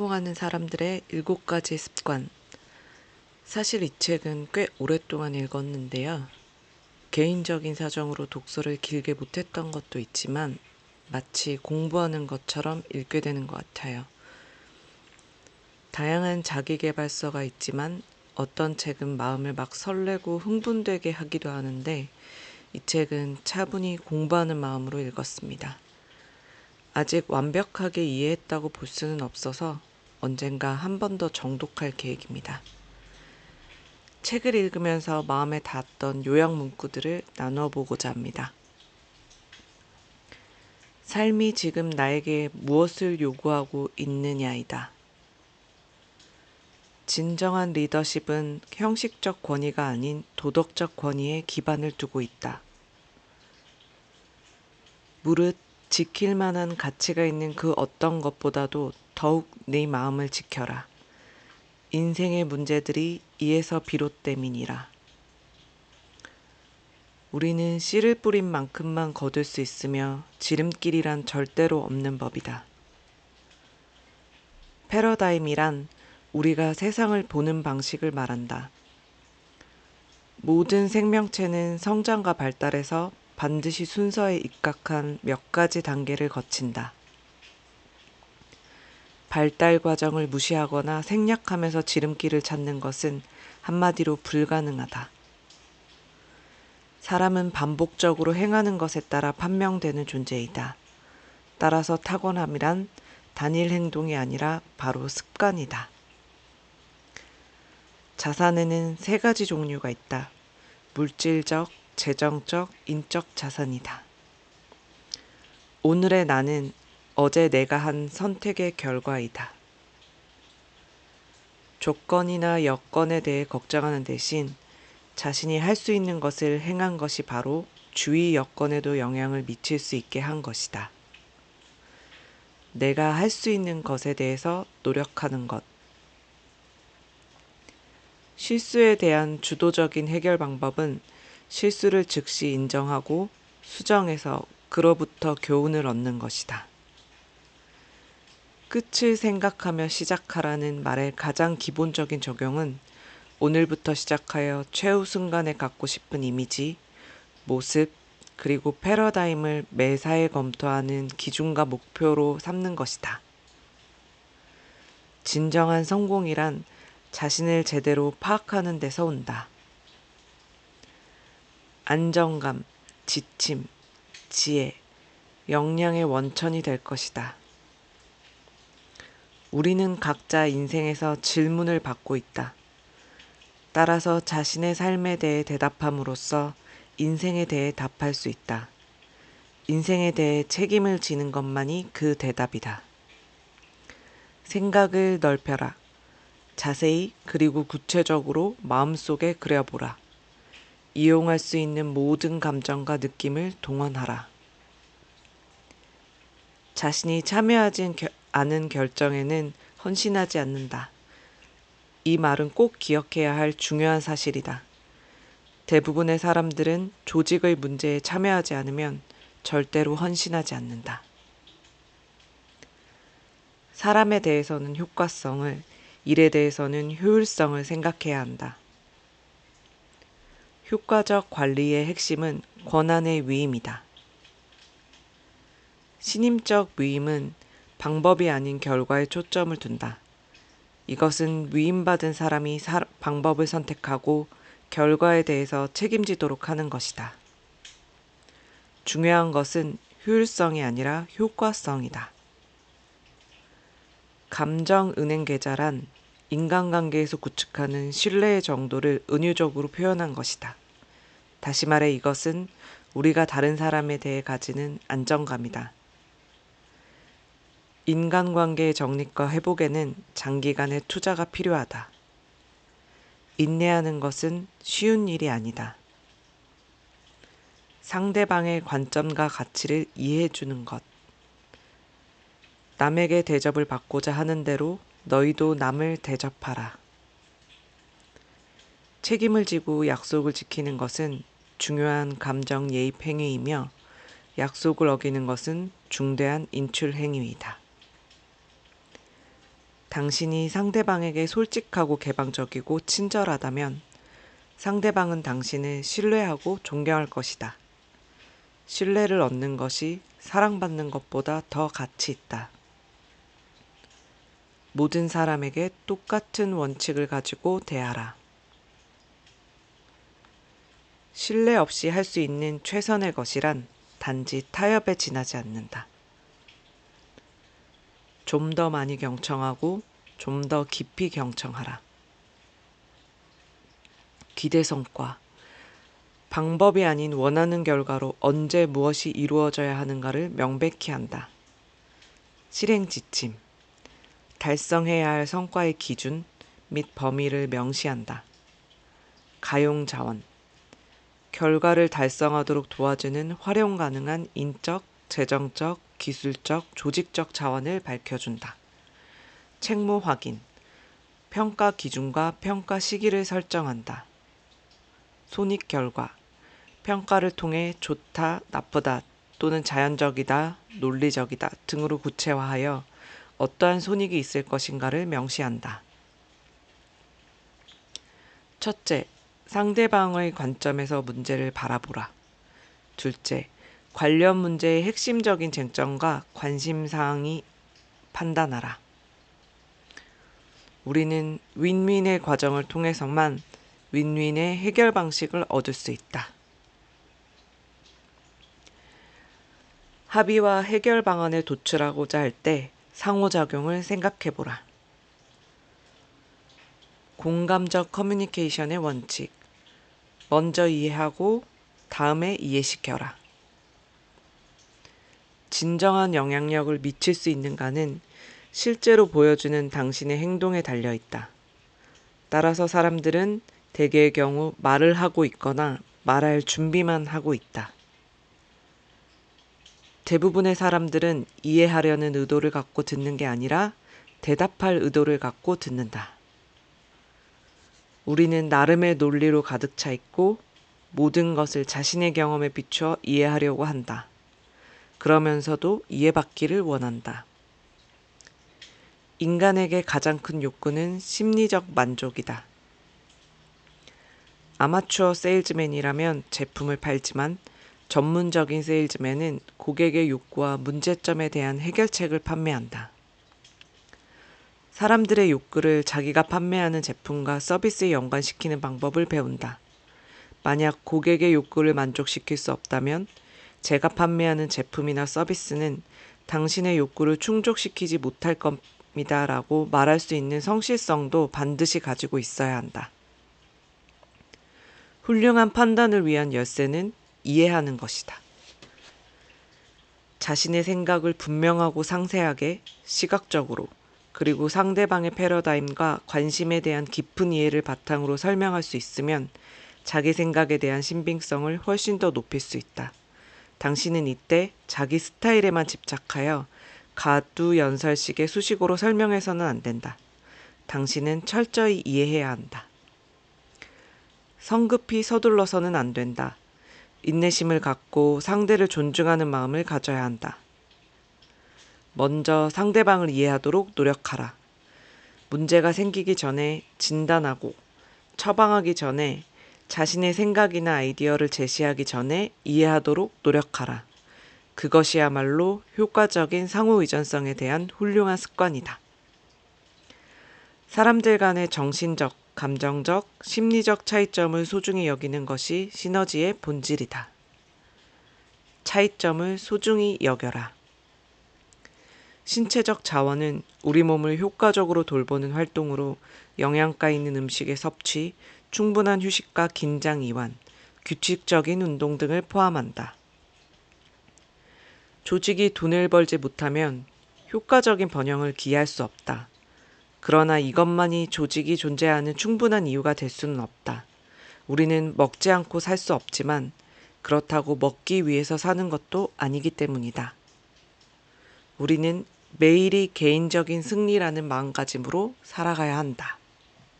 성공하는 사람들의 7가지 습관. 사실 이 책은 꽤 오랫동안 읽었는데요. 개인적인 사정으로 독서를 길게 못했던 것도 있지만 마치 공부하는 것처럼 읽게 되는 것 같아요. 다양한 자기계발서가 있지만 어떤 책은 마음을 막 설레고 흥분되게 하기도 하는데 이 책은 차분히 공부하는 마음으로 읽었습니다. 아직 완벽하게 이해했다고 볼 수는 없어서 언젠가 한 번 더 정독할 계획입니다. 책을 읽으면서 마음에 닿았던 요약 문구들을 나누어 보고자 합니다. 삶이 지금 나에게 무엇을 요구하고 있느냐이다. 진정한 리더십은 형식적 권위가 아닌 도덕적 권위에 기반을 두고 있다. 무릇 지킬 만한 가치가 있는 그 어떤 것보다도 더욱 네 마음을 지켜라. 인생의 문제들이 이에서 비롯됨이니라. 우리는 씨를 뿌린 만큼만 거둘 수 있으며 지름길이란 절대로 없는 법이다. 패러다임이란 우리가 세상을 보는 방식을 말한다. 모든 생명체는 성장과 발달에서 반드시 순서에 입각한 몇 가지 단계를 거친다. 발달 과정을 무시하거나 생략하면서 지름길을 찾는 것은 한마디로 불가능하다. 사람은 반복적으로 행하는 것에 따라 판명되는 존재이다. 따라서 타고남이란 단일 행동이 아니라 바로 습관이다. 자산에는 3가지 종류가 있다. 물질적, 재정적, 인적 자산이다. 오늘의 나는 어제 내가 한 선택의 결과이다. 조건이나 여건에 대해 걱정하는 대신 자신이 할 수 있는 것을 행한 것이 바로 주위 여건에도 영향을 미칠 수 있게 한 것이다. 내가 할 수 있는 것에 대해서 노력하는 것. 실수에 대한 주도적인 해결 방법은 실수를 즉시 인정하고 수정해서 그로부터 교훈을 얻는 것이다. 끝을 생각하며 시작하라는 말의 가장 기본적인 적용은 오늘부터 시작하여 최후 순간에 갖고 싶은 이미지, 모습, 그리고 패러다임을 매사에 검토하는 기준과 목표로 삼는 것이다. 진정한 성공이란 자신을 제대로 파악하는 데서 온다. 안정감, 지침, 지혜, 역량의 원천이 될 것이다. 우리는 각자 인생에서 질문을 받고 있다. 따라서 자신의 삶에 대해 대답함으로써 인생에 대해 답할 수 있다. 인생에 대해 책임을 지는 것만이 그 대답이다. 생각을 넓혀라. 자세히 그리고 구체적으로 마음속에 그려보라. 이용할 수 있는 모든 감정과 느낌을 동원하라. 자신이 참여하지 않은 결정에는 헌신하지 않는다. 이 말은 꼭 기억해야 할 중요한 사실이다. 대부분의 사람들은 조직의 문제에 참여하지 않으면 절대로 헌신하지 않는다. 사람에 대해서는 효과성을, 일에 대해서는 효율성을 생각해야 한다. 효과적 관리의 핵심은 권한의 위임이다. 신임적 위임은 방법이 아닌 결과에 초점을 둔다. 이것은 위임받은 사람이 방법을 선택하고 결과에 대해서 책임지도록 하는 것이다. 중요한 것은 효율성이 아니라 효과성이다. 감정은행 계좌란 인간관계에서 구축하는 신뢰의 정도를 은유적으로 표현한 것이다. 다시 말해 이것은 우리가 다른 사람에 대해 가지는 안정감이다. 인간관계의 정립과 회복에는 장기간의 투자가 필요하다. 인내하는 것은 쉬운 일이 아니다. 상대방의 관점과 가치를 이해해주는 것. 남에게 대접을 받고자 하는 대로 너희도 남을 대접하라. 책임을 지고 약속을 지키는 것은 중요한 감정 예입 행위이며 약속을 어기는 것은 중대한 인출 행위이다. 당신이 상대방에게 솔직하고 개방적이고 친절하다면 상대방은 당신을 신뢰하고 존경할 것이다. 신뢰를 얻는 것이 사랑받는 것보다 더 가치 있다. 모든 사람에게 똑같은 원칙을 가지고 대하라. 신뢰 없이 할 수 있는 최선의 것이란 단지 타협에 지나지 않는다. 좀 더 많이 경청하고 좀 더 깊이 경청하라. 기대성과 방법이 아닌 원하는 결과로 언제 무엇이 이루어져야 하는가를 명백히 한다. 실행 지침, 달성해야 할 성과의 기준 및 범위를 명시한다. 가용 자원, 결과를 달성하도록 도와주는 활용 가능한 인적, 재정적, 기술적, 조직적 자원을 밝혀준다. 책무 확인, 평가 기준과 평가 시기를 설정한다. 손익 결과, 평가를 통해 좋다, 나쁘다 또는 자연적이다, 논리적이다 등으로 구체화하여 어떠한 손익이 있을 것인가를 명시한다. 첫째, 상대방의 관점에서 문제를 바라보라. 둘째, 관련 문제의 핵심적인 쟁점과 관심사항이 판단하라. 우리는 윈윈의 과정을 통해서만 윈윈의 해결 방식을 얻을 수 있다. 합의와 해결 방안을 도출하고자 할 때 상호작용을 생각해보라. 공감적 커뮤니케이션의 원칙. 먼저 이해하고 다음에 이해시켜라. 진정한 영향력을 미칠 수 있는가는 실제로 보여주는 당신의 행동에 달려있다. 따라서 사람들은 대개의 경우 말을 하고 있거나 말할 준비만 하고 있다. 대부분의 사람들은 이해하려는 의도를 갖고 듣는 게 아니라 대답할 의도를 갖고 듣는다. 우리는 나름의 논리로 가득 차 있고 모든 것을 자신의 경험에 비추어 이해하려고 한다. 그러면서도 이해받기를 원한다. 인간에게 가장 큰 욕구는 심리적 만족이다. 아마추어 세일즈맨이라면 제품을 팔지만 전문적인 세일즈맨은 고객의 욕구와 문제점에 대한 해결책을 판매한다. 사람들의 욕구를 자기가 판매하는 제품과 서비스에 연관시키는 방법을 배운다. 만약 고객의 욕구를 만족시킬 수 없다면 제가 판매하는 제품이나 서비스는 당신의 욕구를 충족시키지 못할 겁니다 라고 말할 수 있는 성실성도 반드시 가지고 있어야 한다. 훌륭한 판단을 위한 열쇠는 이해하는 것이다. 자신의 생각을 분명하고 상세하게, 시각적으로, 그리고 상대방의 패러다임과 관심에 대한 깊은 이해를 바탕으로 설명할 수 있으면 자기 생각에 대한 신빙성을 훨씬 더 높일 수 있다. 당신은 이때 자기 스타일에만 집착하여 가두연설식의 수식어로 설명해서는 안 된다. 당신은 철저히 이해해야 한다. 성급히 서둘러서는 안 된다. 인내심을 갖고 상대를 존중하는 마음을 가져야 한다. 먼저 상대방을 이해하도록 노력하라. 문제가 생기기 전에 진단하고 처방하기 전에 자신의 생각이나 아이디어를 제시하기 전에 이해하도록 노력하라. 그것이야말로 효과적인 상호의존성에 대한 훌륭한 습관이다. 사람들 간의 정신적, 감정적, 심리적 차이점을 소중히 여기는 것이 시너지의 본질이다. 차이점을 소중히 여겨라. 신체적 자원은 우리 몸을 효과적으로 돌보는 활동으로 영양가 있는 음식의 섭취, 충분한 휴식과 긴장 이완, 규칙적인 운동 등을 포함한다. 조직이 돈을 벌지 못하면 효과적인 번영을 기대할 수 없다. 그러나 이것만이 조직이 존재하는 충분한 이유가 될 수는 없다. 우리는 먹지 않고 살 수 없지만 그렇다고 먹기 위해서 사는 것도 아니기 때문이다. 우리는 매일이 개인적인 승리라는 마음가짐으로 살아가야 한다.